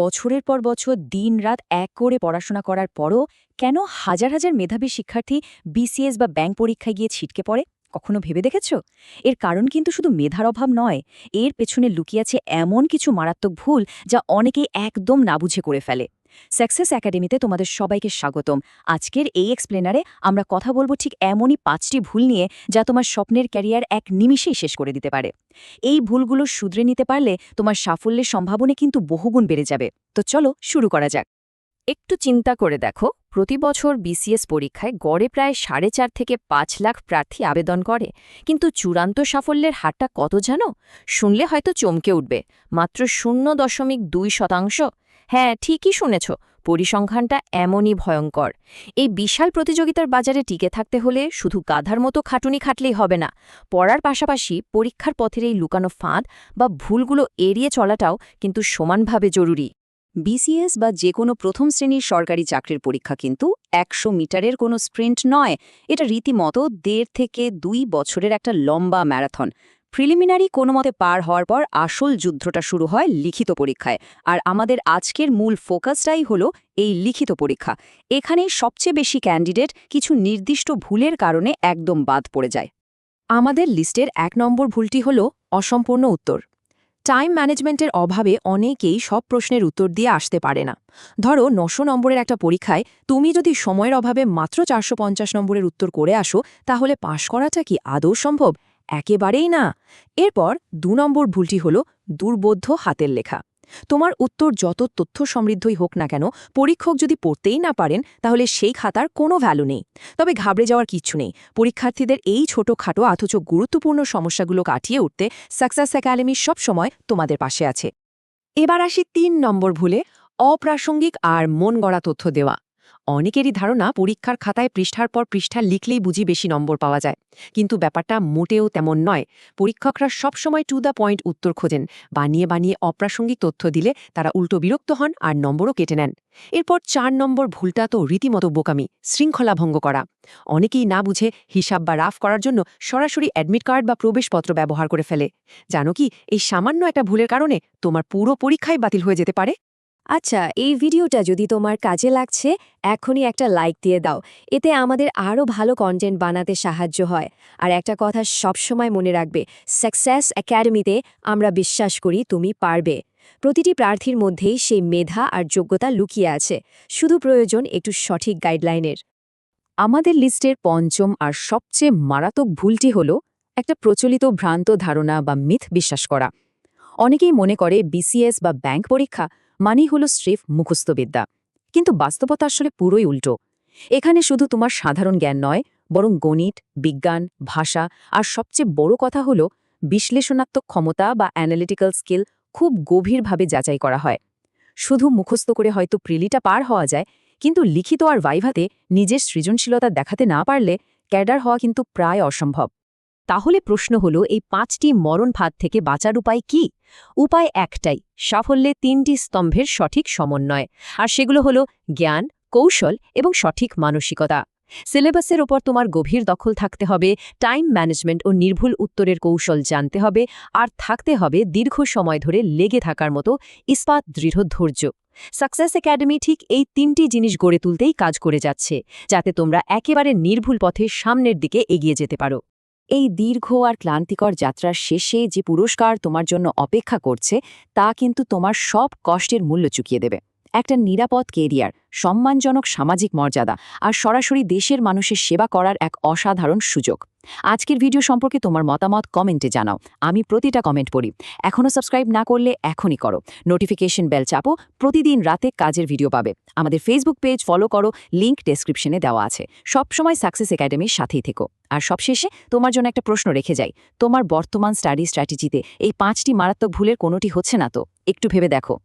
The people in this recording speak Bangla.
বছরের পর বছর দিনরাত এক করে পড়াশোনা করার পরও কেন হাজার হাজার মেধাবী শিক্ষার্থী বিসিএস বা ব্যাংক পরীক্ষায় গিয়ে ছিটকে পড়ে? কখনো ভেবে দেখেছ? এর কারণ কিন্তু শুধু মেধার অভাব নয়, এর পেছনে লুকিয়ে আছে এমন কিছু মারাত্মক ভুল যা অনেকেই একদম না বুঝে করে ফেলে। সাকসেস একাডেমিতে তোমাদের সবাইকে স্বাগতম। আজকের এই এক্সপ্লেনারে আমরা কথা বলবো ঠিক এমনই 5টি ভুল নিয়ে যা তোমার স্বপ্নের ক্যারিয়ার এক নিমিষেই শেষ করে দিতে পারে। এই ভুলগুলো শুধরে নিতে পারলে তোমার সাফল্যের সম্ভাবনা কিন্তু বহুগুণ বেড়ে যাবে। তো চলো শুরু করা যাক। একটু চিন্তা করে দেখো, প্রতি বছর বিসিএস পরীক্ষায় গড়ে প্রায় 4.5 থেকে 5 লাখ প্রার্থী আবেদন করে, কিন্তু চূড়ান্ত সাফল্যের হারটা কত জানো? শুনলে হয়তো চমকে উঠবে, মাত্র 0.2%। হ্যাঁ, ঠিকই শুনেছ, পরিসংখ্যানটা এমনই ভয়ঙ্কর। এই বিশাল প্রতিযোগিতার বাজারে টিকে থাকতে হলে শুধু গাধার মতো খাটুনি খাটলেই হবে না, পড়ার পাশাপাশি পরীক্ষার পথের এই লুকানো ফাঁদ বা ভুলগুলো এড়িয়ে চলাটাও কিন্তু সমানভাবে জরুরি। বিসিএস বা যে কোনো প্রথম শ্রেণীর সরকারি চাকরির পরীক্ষা কিন্তু 100 মিটারের কোনো স্প্রিন্ট নয়। এটা রীতিমতো 1.5 থেকে 2 বছরের একটা লম্বা ম্যারাথন। প্রিলিমিনারি কোনো মতে পার হওয়ার পর আসল যুদ্ধটা শুরু হয় লিখিত পরীক্ষায়। আর আমাদের আজকের মূল ফোকাসটাই হলো এই লিখিত পরীক্ষা। এখানেই সবচেয়ে বেশি ক্যান্ডিডেট কিছু নির্দিষ্ট ভুলের কারণে একদম বাদ পড়ে যায়। আমাদের লিস্টের 1 নম্বর ভুলটি হল অসম্পূর্ণ উত্তর। টাইম ম্যানেজমেন্টের অভাবে অনেকেই সব প্রশ্নের উত্তর দিয়ে আসতে পারে না। ধরো 900 নম্বরের একটা পরীক্ষায় তুমি যদি সময়ের অভাবে মাত্র 450 নম্বরের উত্তর করে আসো, তাহলে পাশ করাটা কি আদৌ সম্ভব? একেবারেই না। এরপর 2 নম্বর ভুলটি হল দুর্বোধ্য হাতের লেখা। তোমার উত্তর যত তথ্য সমৃদ্ধই হোক না কেন, পরীক্ষক যদি পড়তেই না পারেন, তাহলে সেই খাতার কোনো ভ্যালু নেই। তবে ঘাবড়ে যাওয়ার কিচ্ছু নেই, পরীক্ষার্থীদের এই ছোটখাটো অথচ গুরুত্বপূর্ণ সমস্যাগুলো কাটিয়ে উঠতে সাকসেস একাডেমি সবসময় তোমাদের পাশে আছে। এবার আসি 3 নম্বর ভুলে, অপ্রাসঙ্গিক আর মন গড়া তথ্য দেওয়া। অনেকেরই ধারণা পরীক্ষার খাতায় পৃষ্ঠার পর পৃষ্ঠা লিখলেই বুঝি বেশি নম্বর পাওয়া যায়, কিন্তু ব্যাপারটা মোটেও তেমন নয়। পরীক্ষকরা সবসময় টু দ্য পয়েন্ট উত্তর খোঁজেন। বানিয়ে বানিয়ে অপ্রাসঙ্গিক তথ্য দিলে তারা উল্টো বিরক্ত হন আর নম্বরও কেটে নেন। এরপর 4 নম্বর ভুলটা তো রীতিমতো বোকামি, শৃঙ্খলা ভঙ্গ করা। অনেকেই না বুঝে হিসাব বা রাফ করার জন্য সরাসরি অ্যাডমিট কার্ড বা প্রবেশপত্র ব্যবহার করে ফেলে। জানো কি, এই সামান্য একটা ভুলের কারণে তোমার পুরো পরীক্ষাই বাতিল হয়ে যেতে পারে। আচ্ছা, এই ভিডিওটা যদি তোমার কাজে লাগছে, এখনই একটা লাইক দিয়ে দাও। এতে আমাদের আরও ভালো কন্টেন্ট বানাতে সাহায্য হয়। আর একটা কথা সবসময় মনে রাখবে, সাকসেস একাডেমিতে আমরা বিশ্বাস করি তুমি পারবে। প্রতিটি প্রার্থীর মধ্যেই সেই মেধা আর যোগ্যতা লুকিয়ে আছে, শুধু প্রয়োজন একটু সঠিক গাইডলাইনের। আমাদের লিস্টের 5ম আর সবচেয়ে মারাত্মক ভুলটি হল একটা প্রচলিত ভ্রান্ত ধারণা বা মিথ বিশ্বাস করা। অনেকেই মনে করে বিসিএস বা ব্যাংক পরীক্ষা মানেই হল স্রেফ মুখস্থবিদ্যা, কিন্তু বাস্তবতা আসলে পুরোই উল্টো। এখানে শুধু তোমার সাধারণ জ্ঞান নয়, বরং গণিত, বিজ্ঞান, ভাষা আর সবচেয়ে বড় কথা হল বিশ্লেষণাত্মক ক্ষমতা বা অ্যানালিটিক্যাল স্কিল খুব গভীরভাবে যাচাই করা হয়। শুধু মুখস্থ করে হয়তো প্রিলিটা পার হওয়া যায়, কিন্তু লিখিত আর ভাইভাতে নিজের সৃজনশীলতা দেখাতে না পারলে ক্যাডার হওয়া কিন্তু প্রায় অসম্ভব। তাহলে প্রশ্ন হলো, এই 5টি মরণ ফাঁদ থেকে বাঁচার উপায় কি? উপায় একটাই, সাফল্যের 3টি স্তম্ভের সঠিক সমন্বয়। আর সেগুলো হলো জ্ঞান, কৌশল এবং সঠিক মানসিকতা। সিলেবাসের ওপর তোমার গভীর দখল থাকতে হবে, টাইম ম্যানেজমেন্ট ও নির্ভুল উত্তরের কৌশল জানতে হবে, আর থাকতে হবে দীর্ঘ সময় ধরে লেগে থাকার মতো ইস্পাত দৃঢ় ধৈর্য। সাকসেস একাডেমি ঠিক এই 3টি জিনিস গড়ে তুলতেই কাজ করে যাচ্ছে, যাতে তোমরা একেবারে নির্ভুল পথে সামনের দিকে এগিয়ে যেতে পারো। এই দীর্ঘ আর ক্লান্তিকর যাত্রার শেষে যে পুরস্কার তোমার জন্য অপেক্ষা করছে, তা কিন্তু তোমার সব কষ্টের মূল্য চুকিয়ে দেবে। একটা নিরাপদ কেরিয়ার, সম্মানজনক সামাজিক মর্যাদা আর সরাসরি দেশের মানুষের সেবা করার এক অসাধারণ সুযোগ। আজকের ভিডিও সম্পর্কে তোমার মতামত কমেন্টে জানাও, আমি প্রতিটা কমেন্ট পড়ি। এখনও সাবস্ক্রাইব না করলে এখনই করো, নোটিফিকেশন বেল চাপো, প্রতিদিন রাতে কাজের ভিডিও পাবে। আমাদের ফেসবুক পেজ ফলো করো, লিংক ডেসক্রিপশনে দেওয়া আছে। সবসময় সাকসেস একাডেমির সাথেই থেকো। আর সবশেষে তোমার জন্য একটা প্রশ্ন রেখে যাই, তোমার বর্তমান স্টাডি স্ট্র্যাটেজিতে এই 5টি মারাত্মক ভুলের কোনোটি হচ্ছে না তো? একটু ভেবে দেখো।